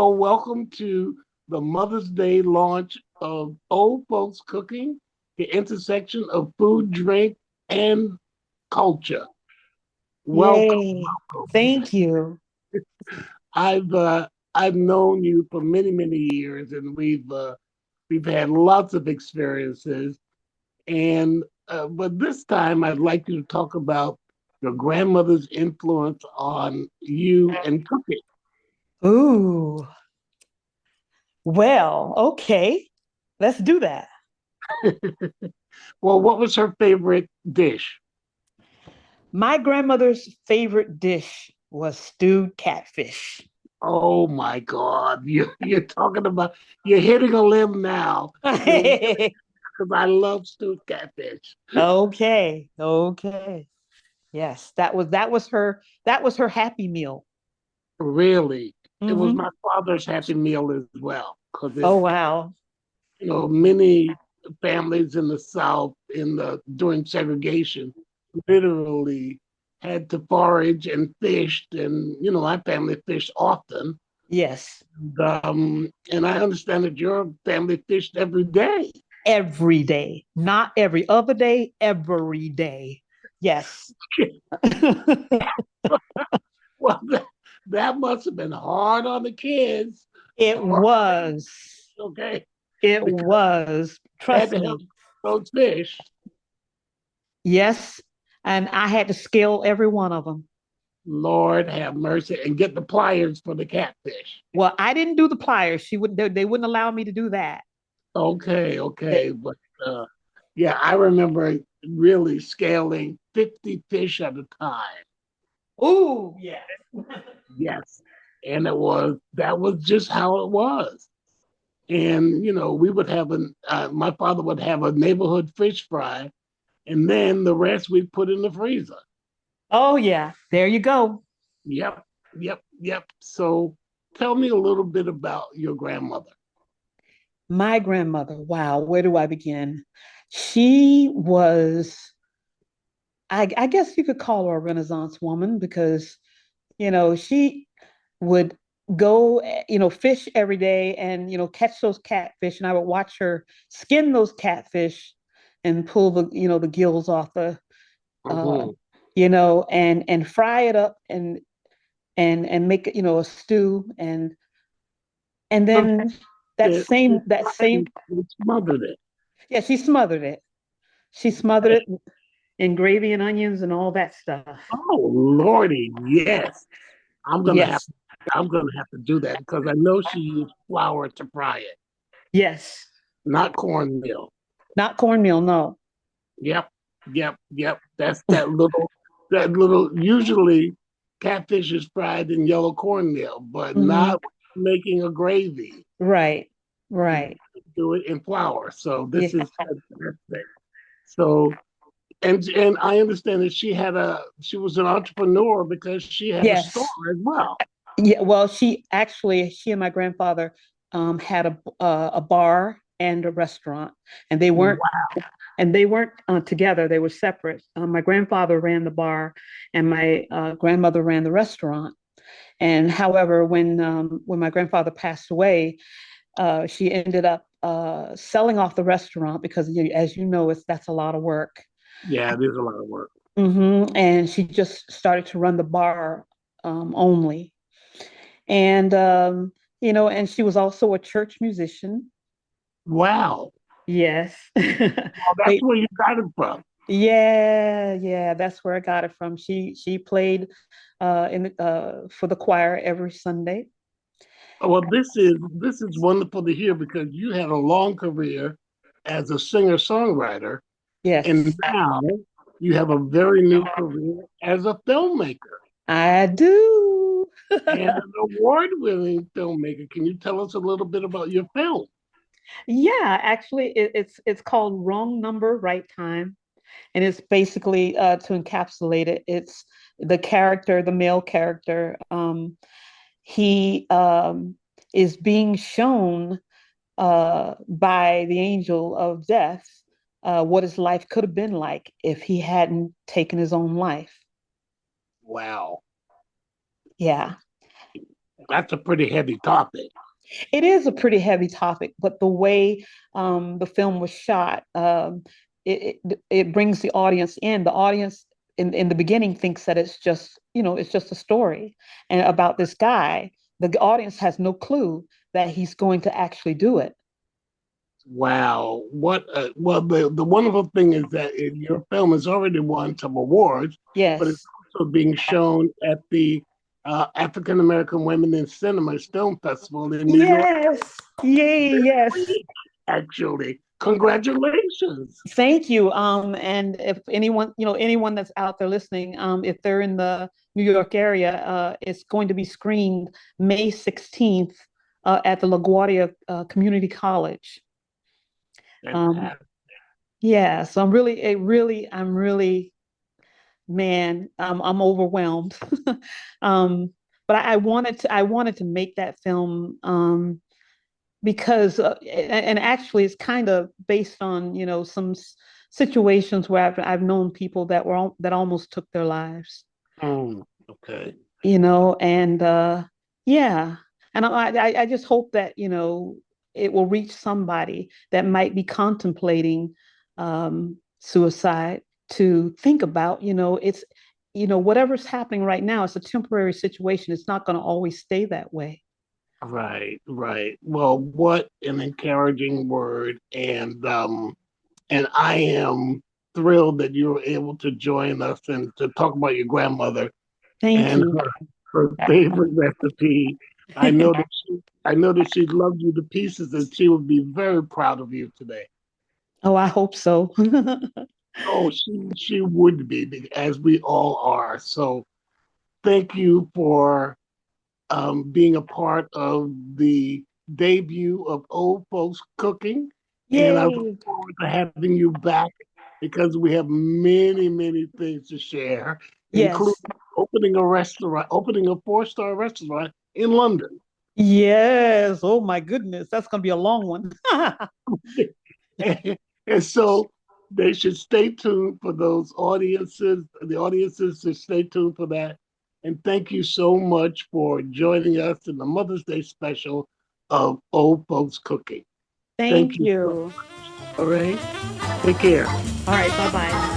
Well, welcome to the Mother's Day launch of Old Folks Cooking, the intersection of food, drink, and culture. Welcome, Yay. welcome. Thank you. I've known you for many, many years, and we've had lots of experiences. And but this time, I'd like you to talk about your grandmother's influence on you and cooking. Ooh, well, okay. Let's do that. Well, what was her favorite dish? My grandmother's favorite dish was stewed catfish. Oh my God, you're hitting a limb now. You're because I love stewed catfish. Okay, okay. Yes, that was her happy meal. Really, it was Hmm. my father's happy meal as well. Because Oh wow. many families in the South in the during segregation literally had to forage and fished, and my family fished often. Yes. And I understand that your family fished every day. Every day. Not every other day, every day. Yes. Well, that must have been hard on the kids. It Or, was. okay, It because was. they had Trust to help me. those fish. Yes. And I had to scale every one of them. Lord have mercy, and get the pliers for the catfish. Well, I didn't do the pliers. They wouldn't allow me to do that. Okay, They, okay, but yeah, I remember really scaling 50 fish at a time. ooh, yeah. Yes, and that was just how it was. And we would have my father would have a neighborhood fish fry, and then the rest we put in the freezer. Oh yeah. There you go. Yep, yep. So tell me a little bit about your grandmother. My grandmother. Wow, where do I begin? She was, I guess you could call her a Renaissance woman because, she would go, fish every day and, catch those catfish. And I would watch her skin those catfish and pull the gills off uh, Mhm. and fry it up and make it, a stew. And So then that she same, that same, smothered it. yeah, she smothered it. She smothered it in gravy and onions and all that stuff. Oh Lordy, yes. I'm gonna have Yes, I'm gonna have to do that because I know she used flour to fry it, yes. not cornmeal. Not cornmeal, no. Yep, yep. That's that little. Usually, catfish is fried in yellow cornmeal, but Hmm. not making a gravy. Right, You right. do it in flour. So this Yeah, is fantastic. So and I understand that she was an entrepreneur because she had a store yes. as well. Yeah, well, she and my grandfather had a bar and a restaurant, and they weren't Wow. together. They were separate. My grandfather ran the bar, and my grandmother ran the restaurant. And however, when my grandfather passed away, she ended up selling off the restaurant because, as you know, that's a lot of work. Yeah, there's a lot of work. And she just started to run the bar only. And and she was also a church musician. Wow. Yes. Well, that's Wait, where you got it from. yeah, yeah, that's where I got it from. She played in for the choir every Sunday. Well, this is wonderful to hear because you had a long career as a singer-songwriter, and Yes, now you have a very new career as a filmmaker I do. and an award-winning filmmaker. Can you tell us a little bit about your film? Yeah, actually, it's called Wrong Number, Right Time, and it's basically to encapsulate it. It's the male character. He is being shown by the angel of death what his life could have been like if he hadn't taken his own life. Wow. Yeah. That's a pretty heavy topic. It is a pretty heavy topic, but the way the film was shot, it brings the audience in. The audience in the beginning thinks that it's just, it's just a story and about this guy. The audience has no clue that he's going to actually do it. Wow. Well, the wonderful thing is that your film has already won some awards, but it's Yes. also being shown at the African American Women in Cinema Film Festival in New York Yes. Yay, this yes. week, actually. Congratulations. Thank you. And if anyone, anyone that's out there listening, if they're in the New York area, it's going to be screened May 16th at the LaGuardia Community College. Um, Fantastic. yeah, so I'm really, man, I'm overwhelmed. um, but I wanted to make that film because, and actually, it's kind of based on some situations where I've known people that almost took their lives. Okay. And yeah, and I just hope that it will reach somebody that might be contemplating suicide to think about, it's whatever's happening right now, it's a temporary situation. It's not going to always stay that way. Right, right. Well, what an encouraging word, and I am thrilled that you were able to join us and to talk about your grandmother Thank and you. her favorite recipe. I know that she loved you to pieces, and she would be very proud of you today. Oh, I hope so. Oh, she would be, as we all are. So thank you for being a part of the debut of Old Folks Cooking. And I look Yay. forward to having you back because we have many, many things to share, including Yes. opening a four-star restaurant in London. Yes. Oh my goodness. That's going to be a long one. And so they should stay tuned for those audiences. The audiences should stay tuned for that. And thank you so much for joining us in the Mother's Day special of Old Folks Cooking. Thank Thank you. you. All right. Take care. All right. Bye bye.